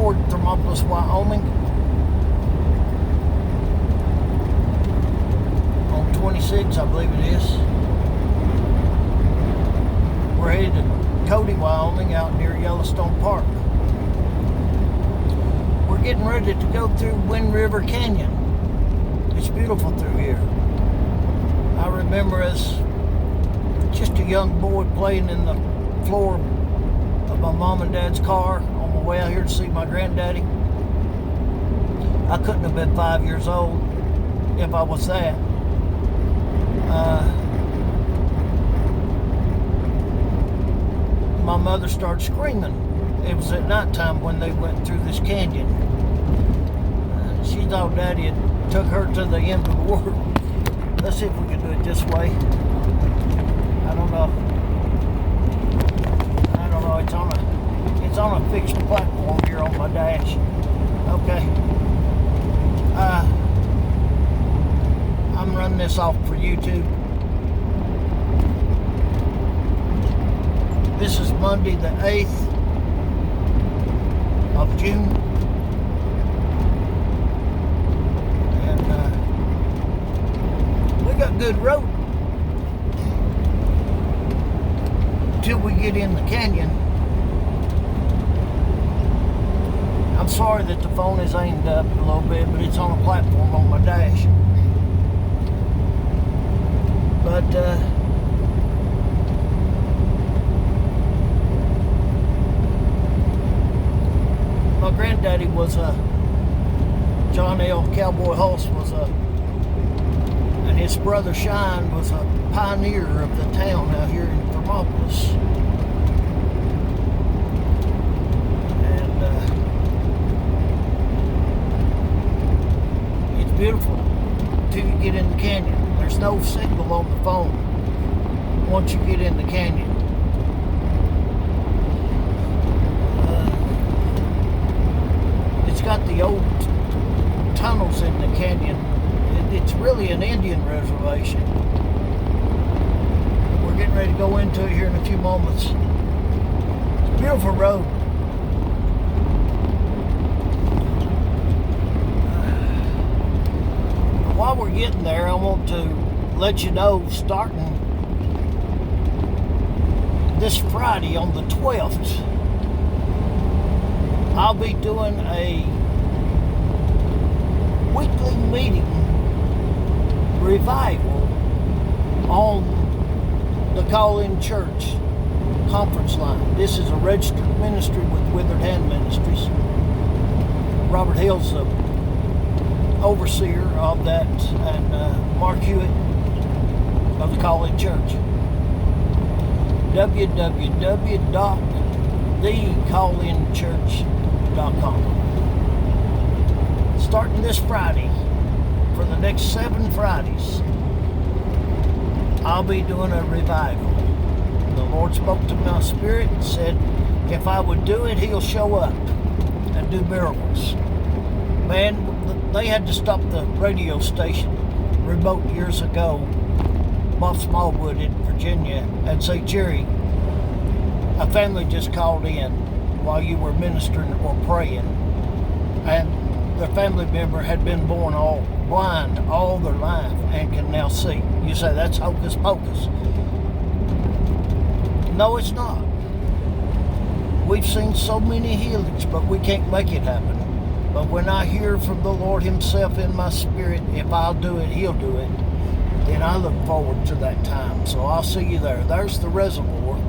toward Thermopolis, Wyoming. On 26, I believe it is. We're headed to Cody, Wyoming, out near Yellowstone Park. We're getting ready to go through Wind River Canyon. It's beautiful through here. I remember as just a young boy playing in the floor of my mom and dad's car on my way out here to see my granddaddy. I couldn't have been 5 years old if I was that. My mother started screaming. It was at nighttime when they went through this canyon. She thought Daddy had took her to the end of the world. Let's see if we can do it this way. I don't know. It's on a fixed platform here on my dash. Okay. I'm running this off for YouTube. This is Monday the 8th of June. And we got good road until we get in the canyon. I'm sorry that the phone is aimed up a little bit, but it's on a platform on my dash. But my granddaddy was John L. Cowboy Hulse was and his brother Cheyenne was a pioneer of the town out here in Thermopolis. And it's beautiful until you get in the canyon. There's no signal on the phone once you get in the canyon. It's got the old tunnels in the canyon. It's really an Indian reservation. We're getting ready to go into it here in a few moments. It's a beautiful road. While we're getting there, I want to let you know, starting this Friday on the 12th, I'll be doing a weekly meeting revival on the Call-In Church conference line. This is a registered ministry with Withered Hand Ministries. Robert Hill's the overseer of that, and Mark Hewitt of the Call-In Church. www.thecallinchurch.com. Starting this Friday, for the next 7 Fridays, I'll be doing a revival. The Lord spoke to my spirit and said, if I would do it, He'll show up and do miracles. Man, they had to stop the radio station remote years ago, Bob Smallwood in Virginia, and say, Jerry, a family just called in while you were ministering or praying, and the family member had been born all blind all their life and can now see. You say, that's hocus pocus. No, it's not. We've seen so many healings, but we can't make it happen. But when I hear from the Lord Himself in my spirit, if I'll do it, He'll do it, then I look forward to that time. So I'll see you there. There's the reservoir.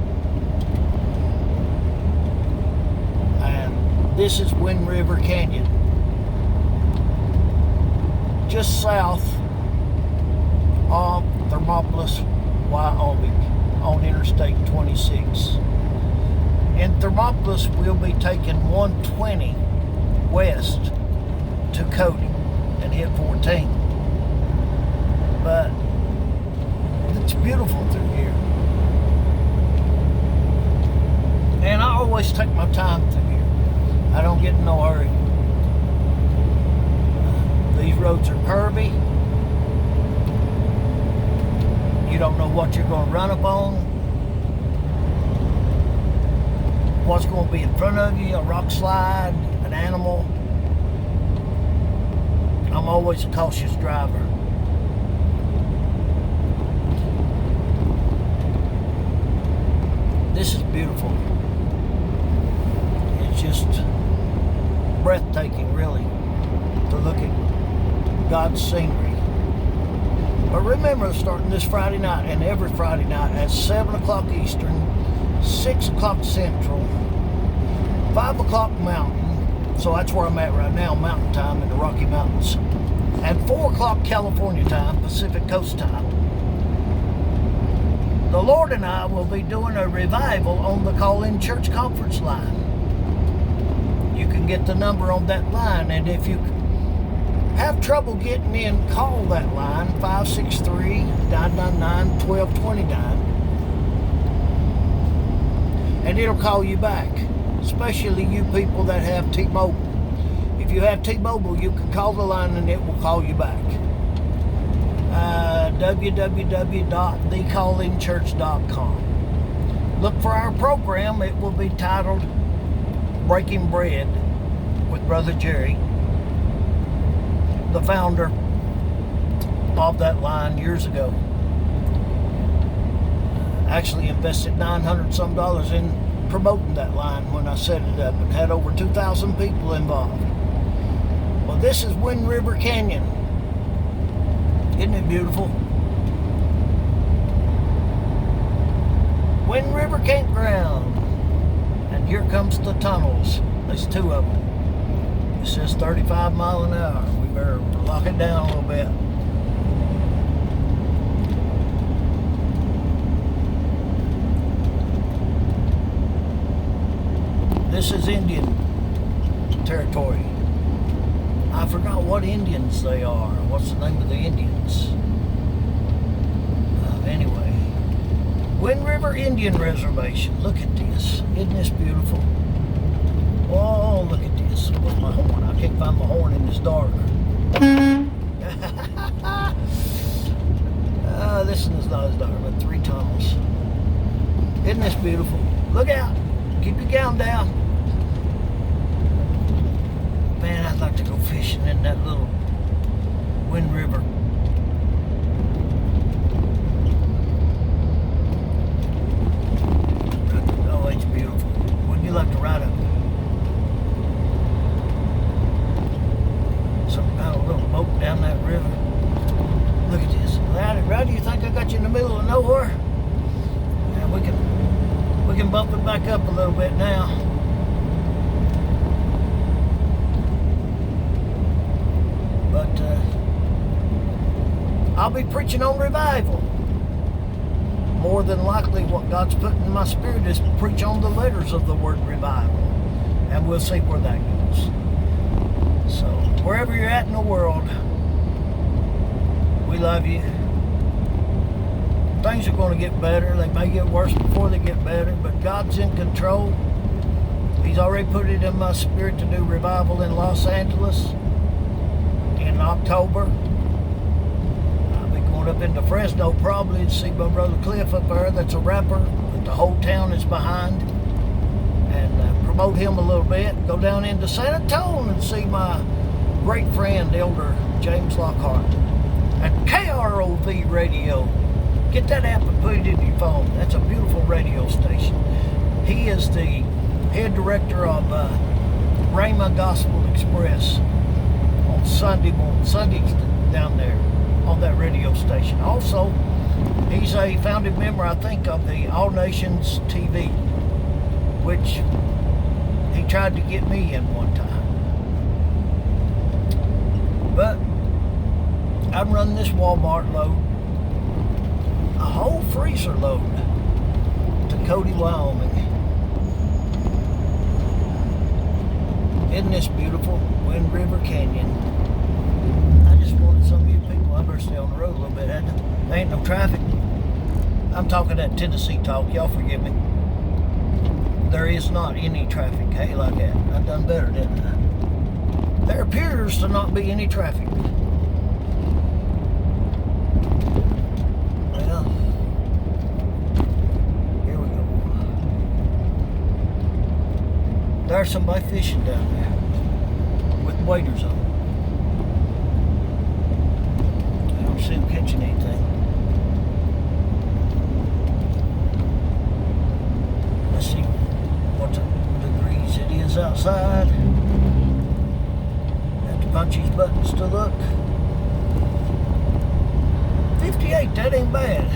And this is Wind River Canyon, just south of Thermopolis, Wyoming, on Interstate 26. In Thermopolis, we'll be taking 120 west to Cody and hit 14. But it's beautiful through here. And I always take my time through here. I don't get in no hurry. These roads are curvy. You don't know what you're going to run up on. what's going to be in front of you, a rock slide, an animal. I'm always a cautious driver. This is beautiful. It's just breathtaking, really, to look at God's scenery. But remember, starting this Friday night and every Friday night at 7 o'clock Eastern, 6 o'clock Central, 5 o'clock Mountain, so that's where I'm at right now, Mountain Time in the Rocky Mountains, and 4 o'clock California time, Pacific Coast time. The Lord and I will be doing a revival on the call-in church conference line. You can get the number on that line, and if you have trouble getting in, call that line, 563-999-1229, and it'll call you back, especially you people that have T-Mobile. If you have T-Mobile, you can call the line and it will call you back. www.thecallinchurch.com. Look for our program. It will be titled Breaking Bread with Brother Jerry, the founder of that line years ago. Actually invested $900 some in promoting that line when I set it up, and had over 2,000 people involved. Well, this is Wind River Canyon. Isn't it beautiful? Wind River Campground. And here comes the tunnels. There's two of them. It says 35 miles an hour. We better lock it down a little bit. This is Indian territory. I forgot what Indians they are. What's the name of the Indians? Anyway, Wind River Indian Reservation. Look at this. Isn't this beautiful? Oh, look at this. Where's my horn? I can't find my horn in this dark. This one is not as dark, but 3 tunnels. Isn't this beautiful? Look out. Keep your gown down. Man, I'd like to go fishing in that little Wind River. Oh, it's beautiful. Wouldn't you like to ride some kind of little boat down that river? Look at this. Rowdy, you think I got you in the middle of nowhere? Yeah, we can bump it back up a little bit now. But I'll be preaching on revival. More than likely what God's put in my spirit is preach on the letters of the word revival. And we'll see where that goes. So, wherever you're at in the world, we love you. Things are going to get better. They may get worse before they get better, but God's in control. He's already put it in my spirit to do revival in Los Angeles in October. I'll be going up into Fresno probably to see my brother Cliff up there. That's a rapper that the whole town is behind. And promote him a little bit. Go down into San Antonio and see my great friend, Elder James Lockhart. At KROV Radio. Get that app and put it in your phone. That's a beautiful radio station. He is the head director of Rhema Gospel Express on Sundays down there on that radio station. Also, he's a founding member, I think, of the All Nations TV, which he tried to get me in one time. But I'm running this Walmart load, a whole freezer load, to Cody, Wyoming. Isn't this beautiful? Wind River Canyon. I just wanted some of you people, I better stay on the road a little bit, hadn't I? There ain't no traffic. I'm talking that Tennessee talk, y'all forgive me. There is not any traffic. Hey, like that. I done better, didn't I? There appears to not be any traffic. Well, here we go. There's somebody fishing down there with waders on. I don't see them catching anything. Let's see what degrees it is outside. Have to punch these buttons to look. 58, that ain't bad.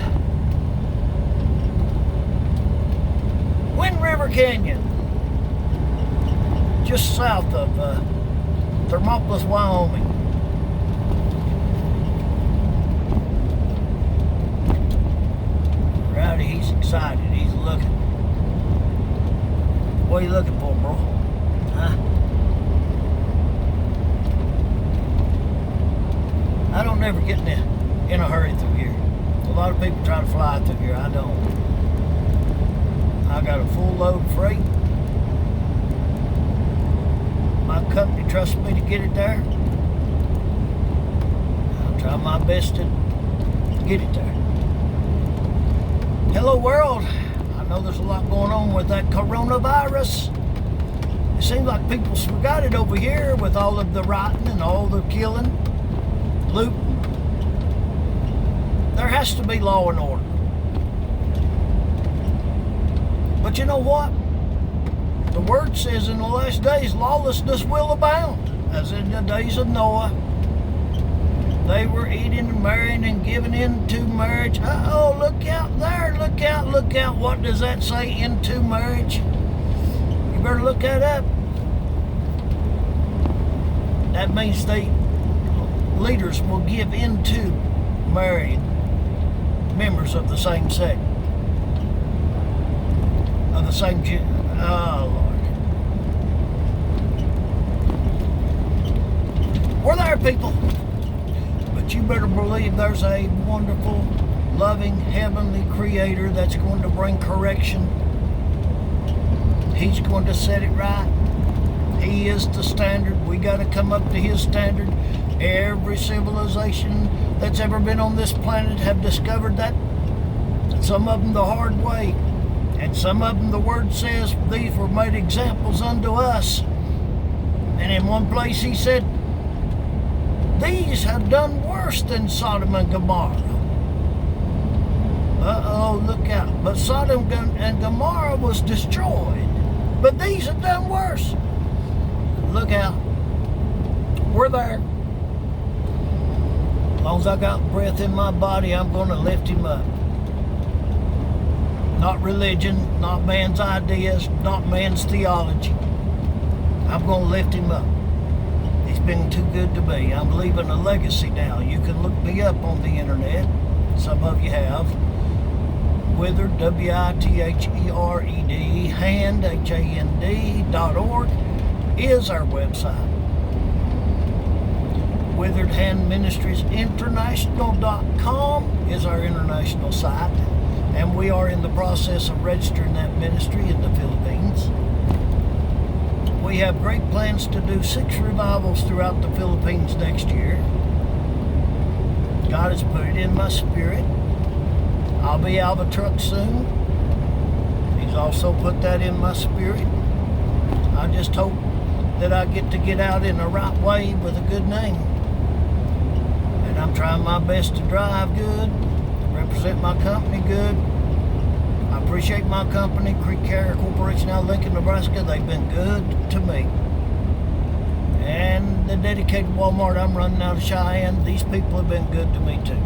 Wind River Canyon, just south of Thermopolis, Wyoming. Rowdy, he's excited. He's looking. What are you looking for, bro? Huh? I don't ever get in a hurry through here. A lot of people try to fly through here. I don't. I got a full load of freight. My company trusts me to get it there. I'll try my best to get it there. Hello world. I know there's a lot going on with that coronavirus. It seems like people forgot it over here with all of the rioting and all the killing, looting. There has to be law and order. But you know what? The word says in the last days, lawlessness will abound, as in the days of Noah. They were eating and marrying and giving into marriage. Uh-oh, look out there, look out, look out. What does that say, into marriage? You better look that up. That means leaders will give into married members of the same sex. Of the same gender. Oh, Lord. We're there, people. But you better believe there's a wonderful, loving, heavenly creator that's going to bring correction. He's going to set it right. He is the standard. We got to come up to his standard. Every civilization that's ever been on this planet have discovered that. Some of them the hard way. And some of them, the word says, these were made examples unto us. And in one place he said, these have done worse than Sodom and Gomorrah. Uh-oh, look out. But Sodom and Gomorrah was destroyed. But these have done worse. Look out. We're there. As long as I got breath in my body, I'm going to lift him up. Not religion, not man's ideas, not man's theology. I'm going to lift him up. He's been too good to me. I'm leaving a legacy now. You can look me up on the internet. Some of you have. Withered, W-I-T-H-E-R-E-D, hand, H-A-N-D.org is our website. WitheredHandMinistriesInternational.com is our international site. And we are in the process of registering that ministry in the Philippines. We have great plans to do 6 revivals throughout the Philippines next year. God has put it in my spirit. I'll be out of a truck soon. He's also put that in my spirit. I just hope that I get out in the right way with a good name. And I'm trying my best to drive good, represent my company good. I appreciate my company, Creek Carrier Corporation out of Lincoln, Nebraska. They've been good to me. And the dedicated Walmart I'm running out of Cheyenne, these people have been good to me too.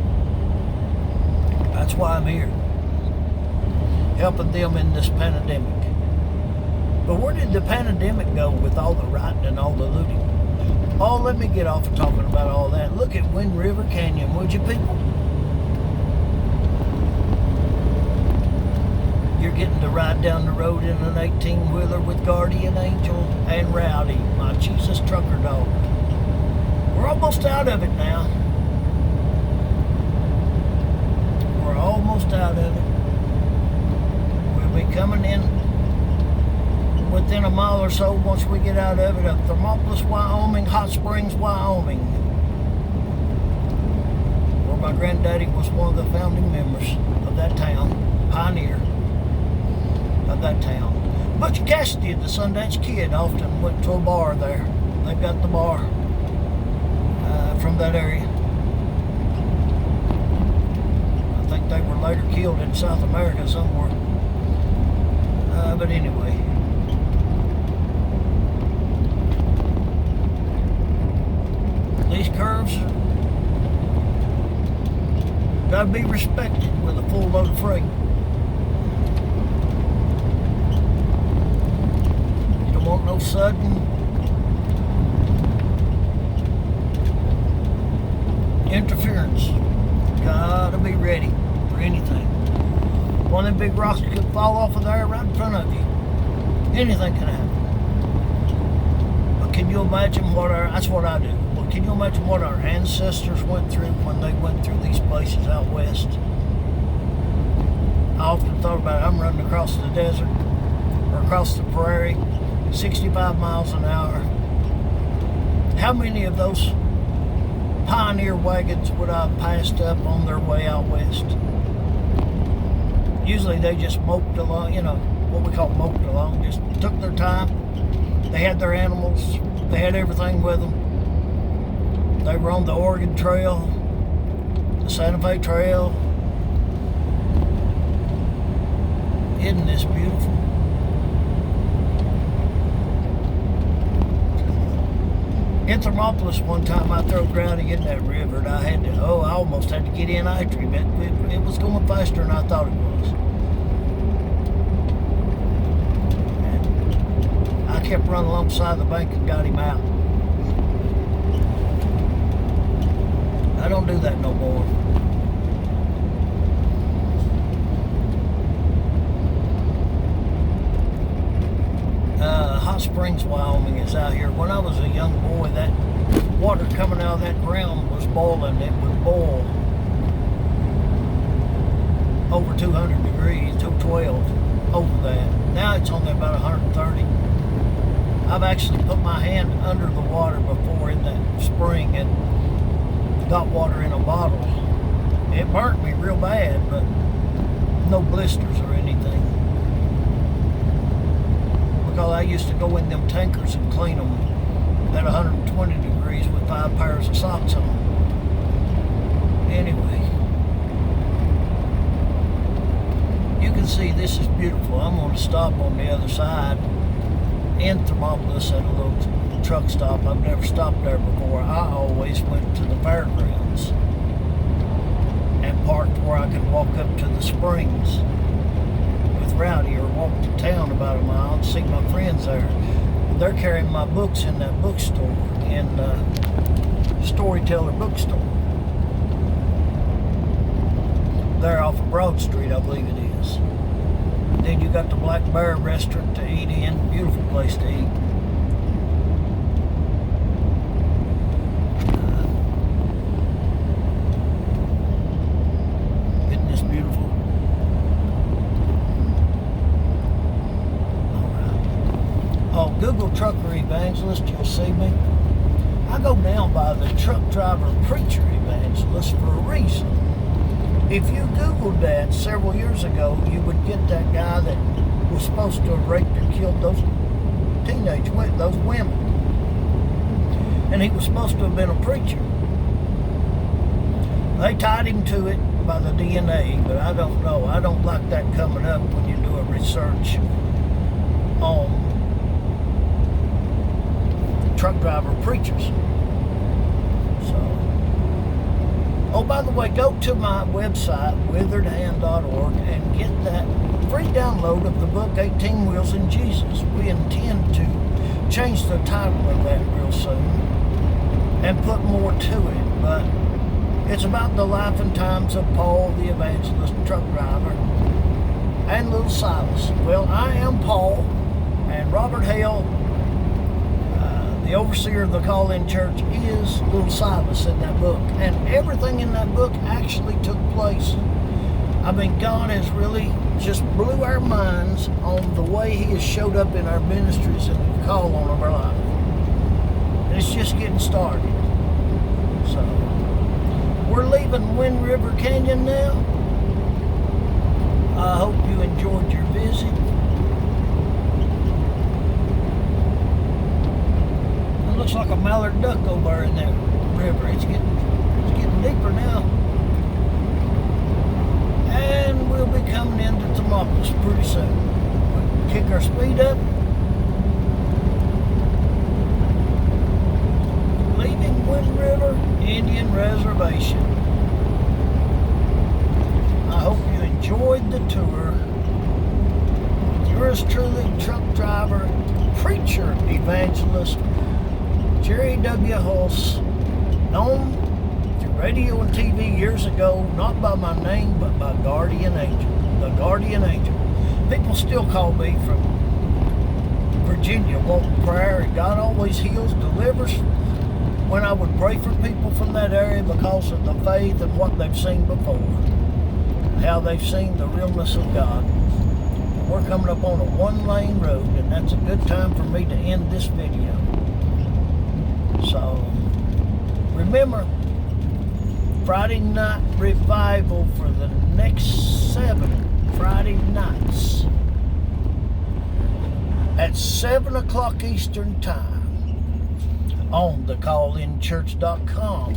That's why I'm here, helping them in this pandemic. But where did the pandemic go with all the rioting and all the looting? Oh, let me get off of talking about all that. Look at Wind River Canyon, would you people? You're getting to ride down the road in an 18-wheeler with Guardian Angel and Rowdy, my Jesus trucker dog. We're almost out of it now. We're almost out of it. We'll be coming in within a mile or so once we get out of it of Thermopolis, Wyoming, Hot Springs, Wyoming, where my granddaddy was one of the founding members of that town, pioneer of that town. Butch Cassidy, the Sundance Kid, often went to a bar there. They've got the bar from that area. I think they were later killed in South America somewhere. But anyway. These curves gotta be respected with a full load of freight. You don't want no sudden interference. Gotta be ready for anything. One of them big rocks could fall off of there right in front of you. Anything can happen. But can you imagine that's what I do. Well, can you imagine what our ancestors went through when they went through these places out west? I often thought about it. I'm running across the desert or across the prairie, 65 miles an hour. How many of those pioneer wagons would I have passed up on their way out west? Usually they just moped along, what we call moped along, just took their time. They had their animals, they had everything with them. They were on the Oregon Trail, the Santa Fe Trail. Isn't this beautiful? In Thermopolis one time I threw grounding in that river and I almost had to get in after him. It was going faster than I thought it was. And I kept running alongside the bank and got him out. I don't do that no more. Hot Springs, Wyoming is out here. When I was a young boy, that water coming out of that ground was boiling. It would boil over 200 degrees, 212 over that. Now it's only about 130. I've actually put my hand under the water before in that spring and got water in a bottle. It burnt me real bad, but no blisters or anything. Because I used to go in them tankers and clean them at 120 degrees with 5 pairs of socks on. Anyway, you can see this is beautiful. I'm going to stop on the other side in Thermopolis at a little truck stop. I've never stopped there before. I always went to the fairgrounds and parked where I could walk up to the springs with Rowdy or walk to town about a mile and see my friends there. They're carrying my books in that bookstore, in Storyteller Bookstore. There off of Broad Street, I believe it is. Then you got the Black Bear restaurant to eat in. Beautiful place to eat. Isn't this beautiful? Alright. Oh, Google Trucker Evangelist, you'll see me. I go down by the Truck Driver Preacher Evangelist for a reason. If you Googled that several years ago, you would get that guy that was supposed to have raped and killed those those women. And he was supposed to have been a preacher. They tied him to it by the DNA, but I don't know. I don't like that coming up when you do a research on truck driver preachers. Oh, by the way, go to my website, witheredhand.org, and get that free download of the book, 18 Wheels in Jesus. We intend to change the title of that real soon and put more to it, but it's about the life and times of Paul, the evangelist, truck driver, and little Silas. Well, I am Paul, and Robert Hale, the overseer of the call-in church, is little Silas in that book. And everything in that book actually took place. I mean, God has really just blew our minds on the way He has showed up in our ministries and the call on our life. And it's just getting started. So, we're leaving Wind River Canyon now. I hope you enjoyed your visit. looks like a mallard duck over there in that river. It's getting deeper now. And we'll be coming into Thermopolis pretty soon. We'll kick our speed up. Leaving Wind River Indian Reservation. I hope you enjoyed the tour. Yours truly, truck driver, preacher, evangelist, Jerry W. Hulse, known through radio and TV years ago, not by my name, but by Guardian Angel, the Guardian Angel. People still call me from Virginia, wanting prayer, and God always heals, delivers. When I would pray for people from that area because of the faith and what they've seen before, how they've seen the realness of God. We're coming up on a one-lane road, and that's a good time for me to end this video. So, remember, Friday night revival for the next 7 Friday nights at 7 o'clock Eastern Time on thecallinchurch.com.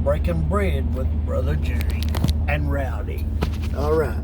Breaking bread with Brother Jerry and Rowdy. All right.